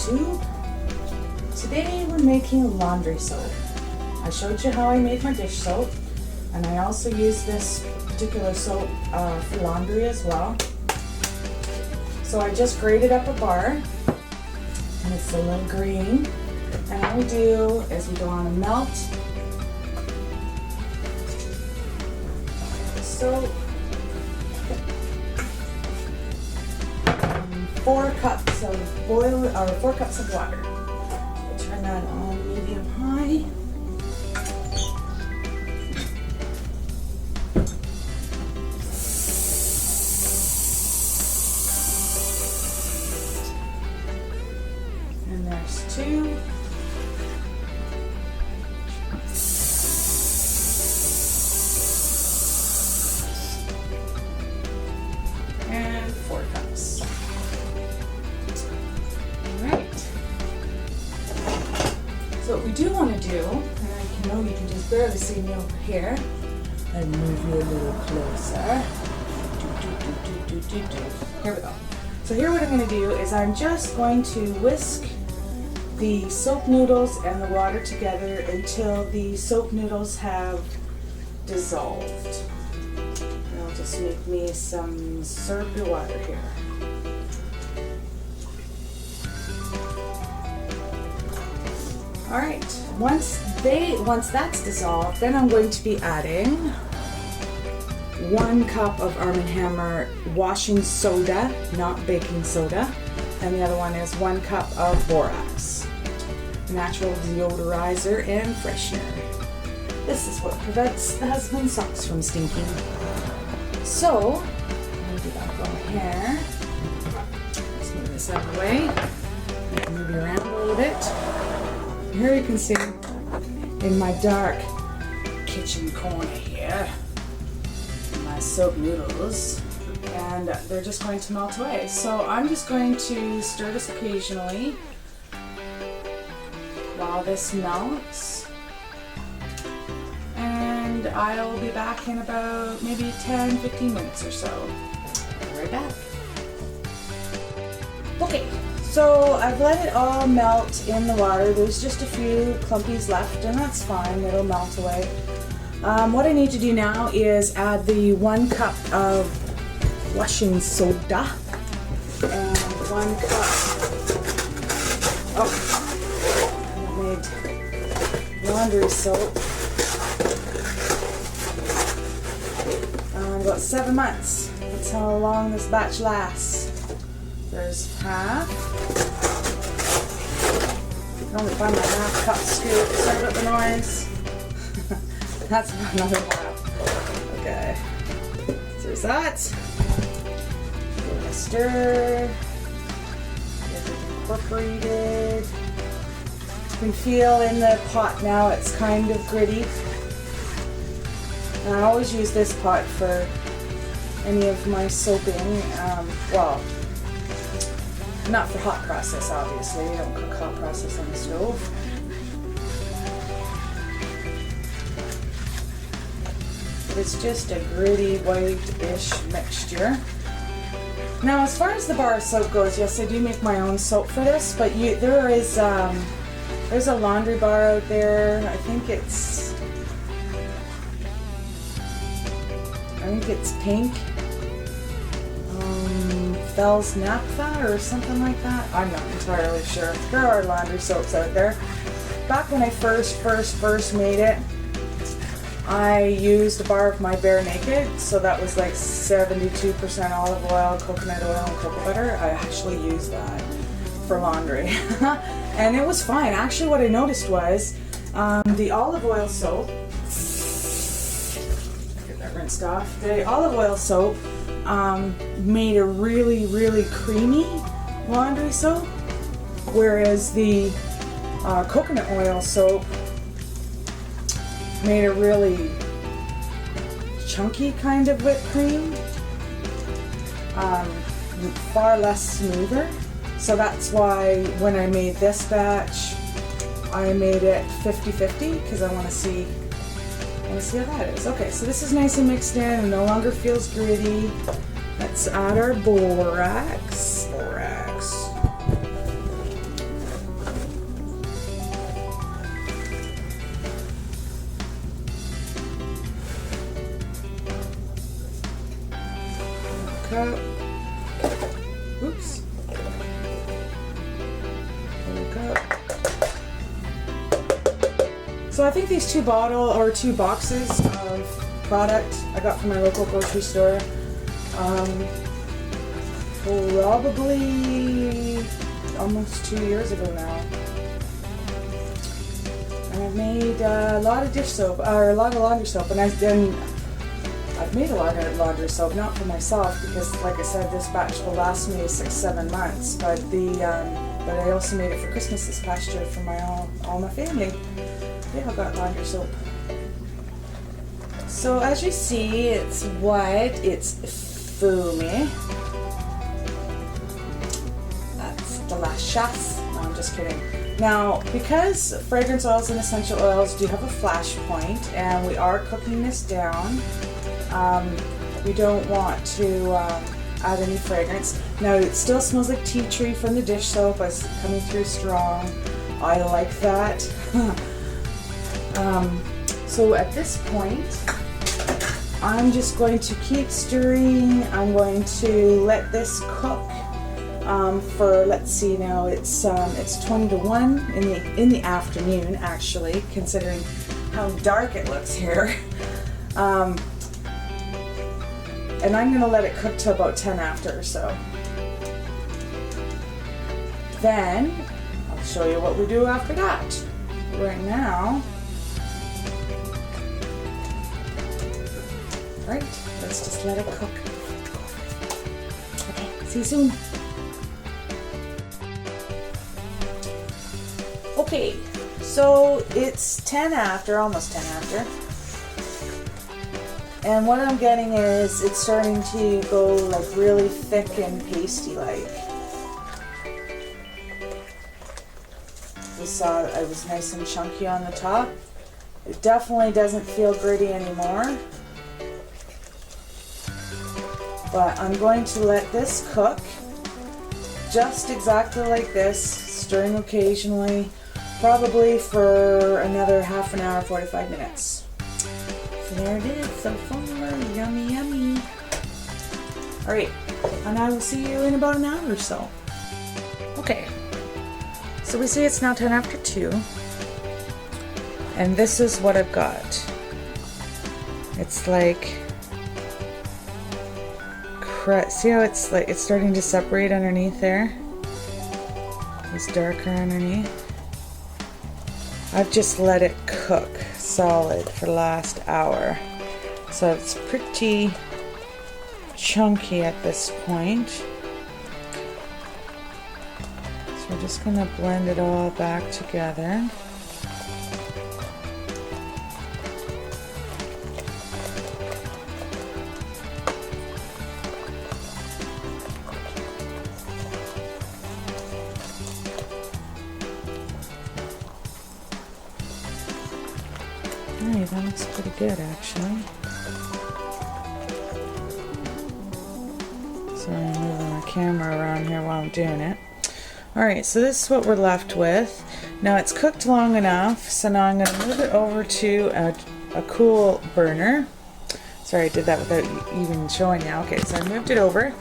YouTube. Today we're making laundry soap. I showed you how I made my dish soap, and I also use this particular soap for laundry as well. So I just grated up a bar, and it's a little green. And what we do is we go on and melt the soap. 4 cups of 4 cups of water. I turn that on medium high. And there's 2. And 4 cups. So what we do want to do, and I know you can just barely see me over here, and move you a little closer. Here we go. So here what I'm going to do is I'm just going to whisk the soap noodles and the water together until the soap noodles have dissolved. And I'll just make me some syrupy water here. Alright, once that's dissolved, then I'm going to be adding 1 cup of Arm & Hammer washing soda, not baking soda, and the other one is 1 cup of borax, natural deodorizer and freshener. This is what prevents the husband's socks from stinking. So, I'm going to do that over here. Let's move this out of the way. Move you around a little bit. Here you can see in my dark kitchen corner here, my soap noodles, and they're just going to melt away. So I'm just going to stir this occasionally while this melts, and I'll be back in about maybe 10-15 minutes or so. I'll be right back. Okay. So I've let it all melt in the water. There's just a few clumpies left, and that's fine, it'll melt away. What I need to do now is add the 1 cup of washing soda and 1 cup I made laundry soap. About 7 months. That's how long this batch lasts. There's half. I can only find my half cup scoop. Sorry about the noise. That's another half. Okay. So there's that. Give it a stir. Get it incorporated. You can feel in the pot now it's kind of gritty. And I always use this pot for any of my soaping. Well, not for hot process, obviously. You don't cook hot process on the stove. It's just a gritty, white-ish mixture. Now, as far as the bar of soap goes, yes, I do make my own soap for this, but there's a laundry bar out there. I think it's pink. Bell's Naphtha or something like that. I'm not entirely sure. There are laundry soaps out there. Back when I first made it, I used a bar of my Bare Naked, so that was like 72% olive oil, coconut oil, and cocoa butter. I actually used that for laundry. And it was fine. Actually, what I noticed was the olive oil soap, get that rinsed off, the olive oil soap made a really creamy laundry soap, whereas the coconut oil soap made a really chunky kind of whipped cream, far less smoother. So that's why when I made this batch, I made it 50-50 because I want to see how that is. Okay, so this is nice and mixed in and no longer feels gritty. Let's add our borax. cup. Oops. Quarter cup. So I think these two boxes of product I got from my local grocery store, probably almost 2 years ago now. And I've made a lot of dish soap, or a lot of laundry soap, and I've made a lot of laundry soap, not for myself, because like I said, this batch will last me 6-7 months, but but I also made it for Christmas this past year for all my family. They all got laundry soap. So as you see, it's white, it's foamy. That's delicious. No, I'm just kidding. Now, because fragrance oils and essential oils do have a flash point, and we are cooking this down, we don't want to add any fragrance. Now, it still smells like tea tree from the dish soap. It's coming through strong. I like that. So at this point, I'm just going to keep stirring. I'm going to let this cook for, let's see, now it's 20 to 1 in the afternoon, actually, considering how dark it looks here. And I'm going to let it cook to about 10 after or so. Then I'll show you what we do after that. Right now, right, let's just let it cook. Okay, see you soon. Okay, so it's 10 after, almost 10 after. And what I'm getting is it's starting to go like really thick and pasty like. You saw it was nice and chunky on the top. It definitely doesn't feel gritty anymore. But I'm going to let this cook just exactly like this, stirring occasionally, probably for another half an hour, 45 minutes. So there it is, so far, yummy, yummy. All right, and I will see you in about an hour or so. Okay, so we see it's now 10 after 2, and this is what I've got. It's like, see how it's like, it's starting to separate underneath there? It's darker underneath. I've just let it cook solid for the last hour. So it's pretty chunky at this point. So we're just going to blend it all back together. Hey, that looks pretty good actually. Sorry, I'm moving my camera around here while I'm doing it. Alright, so this is what we're left with. Now it's cooked long enough, so now I'm going to move it over to a cool burner. Sorry, I did that without even showing you. Okay, so I moved it over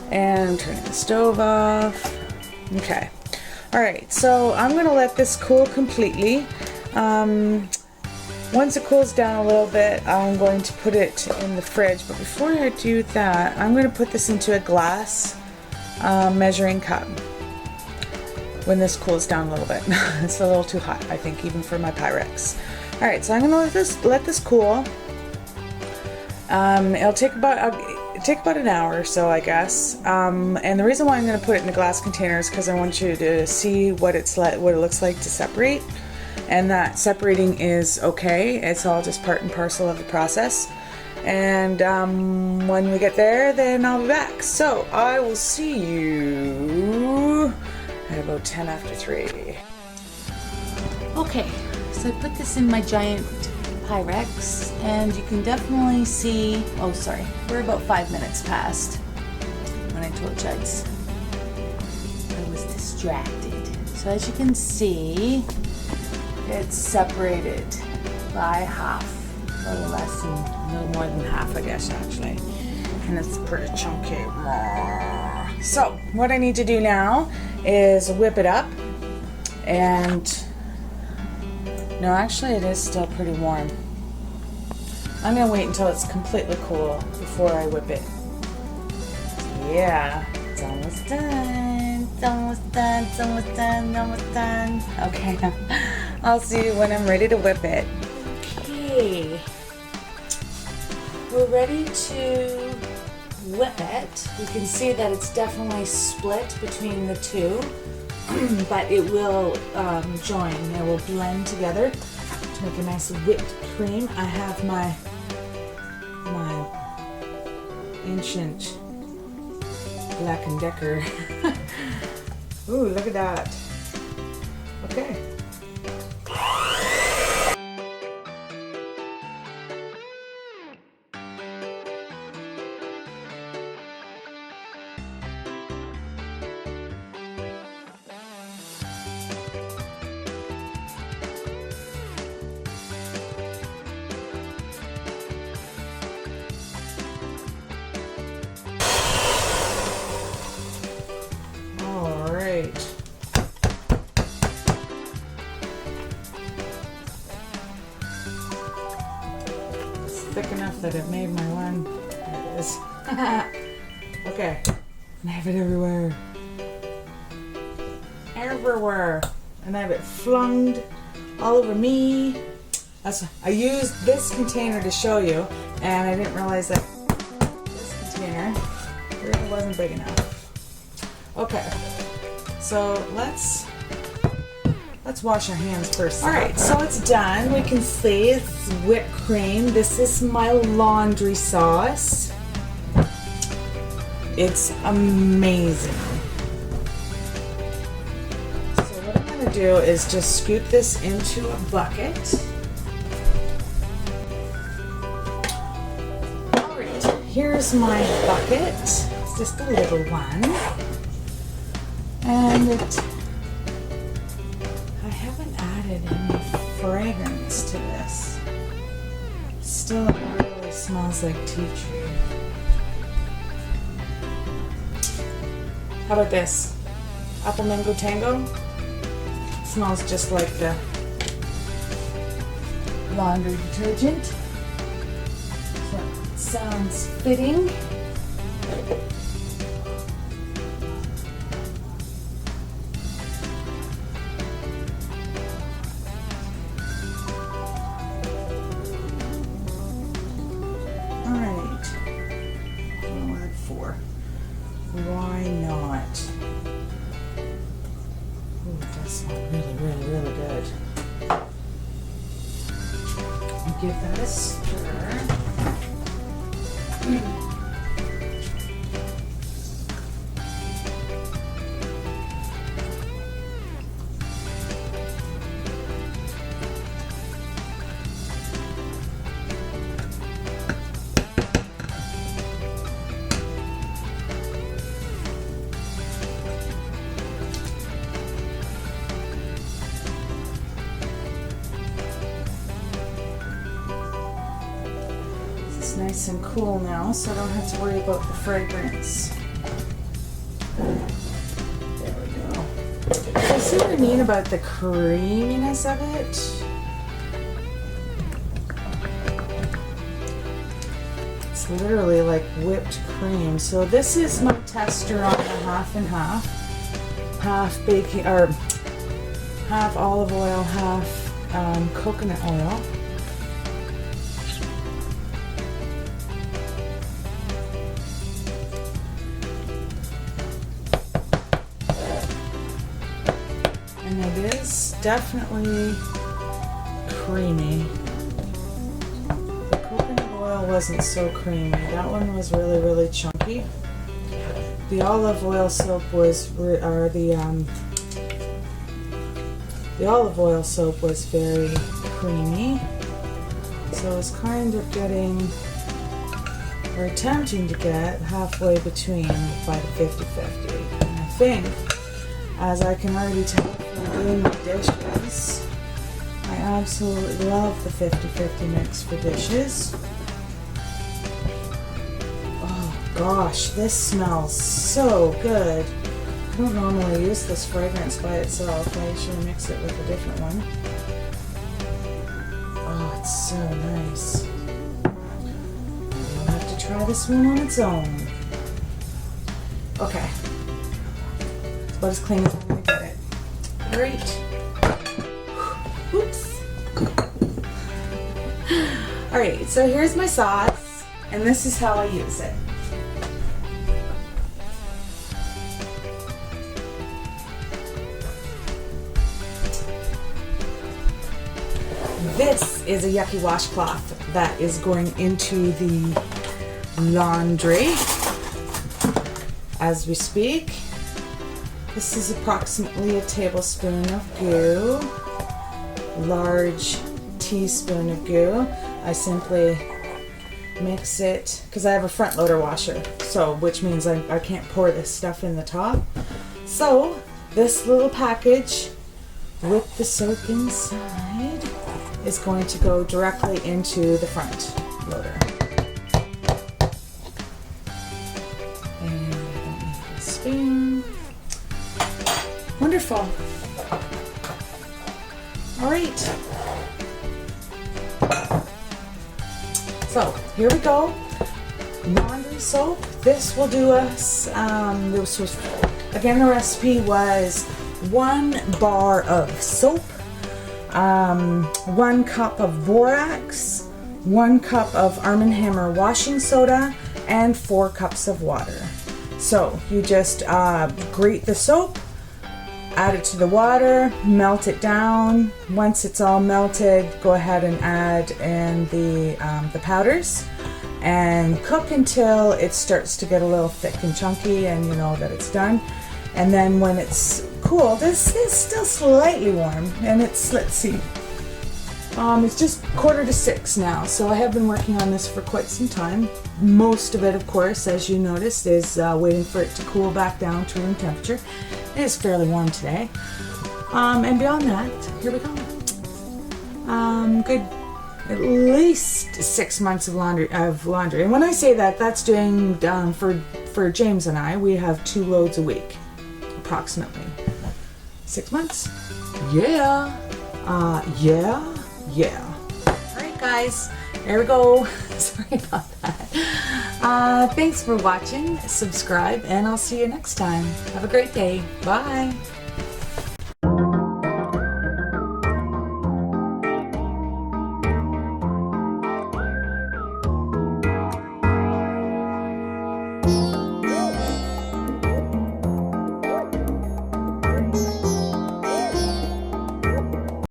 and I'm turning the stove off. Okay. Alright, so I'm going to let this cool completely. Once it cools down a little bit, I'm going to put it in the fridge. But before I do that, I'm going to put this into a glass measuring cup when this cools down a little bit. It's a little too hot, I think, even for my Pyrex. Alright, so I'm going to let this cool. It'll take about an hour or so, I guess. And the reason why I'm going to put it in a glass container is because I want you to see what it looks like to separate. And that separating is okay. It's all just part and parcel of the process. And when we get there, then I'll be back. So I will see you at about 10 after 3. Okay, so I put this in my giant Pyrex, and you can definitely see, oh sorry, we're about 5 minutes past when I told you I was distracted. So as you can see, it's separated by half, a little less than, a little more than half, I guess, actually. and it's pretty chunky. So what I need to do now is whip it up, and no, actually it is still pretty warm. I'm gonna wait until it's completely cool before I whip it. Yeah, it's almost done. It's almost done. It's almost done. Almost done. Okay, I'll see you when I'm ready to whip it. Okay, we're ready to whip it. You can see that it's definitely split between the two, but it will join. It will blend together to make a nice whipped cream. I have my ancient Black & Decker. Ooh, look at that. Okay. Thick enough that it made my one. There it is. Okay. And I have it everywhere. Everywhere. And I have it flung all over me. I used this container to show you, and I didn't realize that this container really wasn't big enough. Okay. So let's wash our hands first. Alright, so it's done. We can see it's whipped cream. This is my laundry sauce. It's amazing. So what I'm going to do is just scoop this into a bucket. Alright, here's my bucket. It's just a little one. And I haven't added any fragrance to this. Still, it really smells like tea tree. How about this? Apple Mango Tango? It smells just like the laundry detergent. So it sounds fitting. Why not? Ooh, it does smell really, really, really good. I'll give that a stir. It's nice and cool now, so I don't have to worry about the fragrance. There we go. So see what I mean about the creaminess of it? It's literally like whipped cream. So this is my tester on the half and half. Half baking, or half olive oil, half coconut oil. And it is definitely creamy. The coconut oil wasn't so creamy. That one was really, really chunky. The olive oil soap was, the olive oil soap was very creamy. So it's kind of getting, or attempting to get, halfway between by the 50-50. And I think, as I can already tell from doing the dishes, I absolutely love the 50-50 mix for dishes. Oh, gosh, this smells so good. I don't normally use this fragrance by itself. I usually mix it with a different one. Oh, it's so nice. You'll have to try this one on its own. Okay. It's about as clean as I'm going to get it. Great. Oops. Alright, so here's my sauce, and this is how I use it. This is a yucky washcloth that is going into the laundry as we speak. This is approximately a tablespoon of goo, large teaspoon of goo. I simply mix it because I have a front loader washer, so which means I can't pour this stuff in the top. So this little package with the soap inside is going to go directly into the front loader. And I don't need a spoon. Wonderful. All right. So here we go. Laundry soap. This will do us. This was, again, the recipe was 1 bar of soap, 1 cup of borax, 1 cup of Arm & Hammer washing soda, and 4 cups of water. So you just grate the soap, add it to the water, melt it down. Once it's all melted, go ahead and add in the powders and cook until it starts to get a little thick and chunky and you know that it's done. And then when it's cool, this is still slightly warm, and it's, let's see, it's just 5:45 now, so I have been working on this for quite some time. Most of it, of course, as you noticed, is waiting for it to cool back down to room temperature. It is fairly warm today. And beyond that, here we go. Good, at least 6 months of laundry. And when I say that, that's doing for James and I. We have 2 loads a week, approximately. 6 months? Yeah. Yeah. All right, guys. There we go. Sorry about that. Thanks for watching. Subscribe, and I'll see you next time. Have a great day. Bye.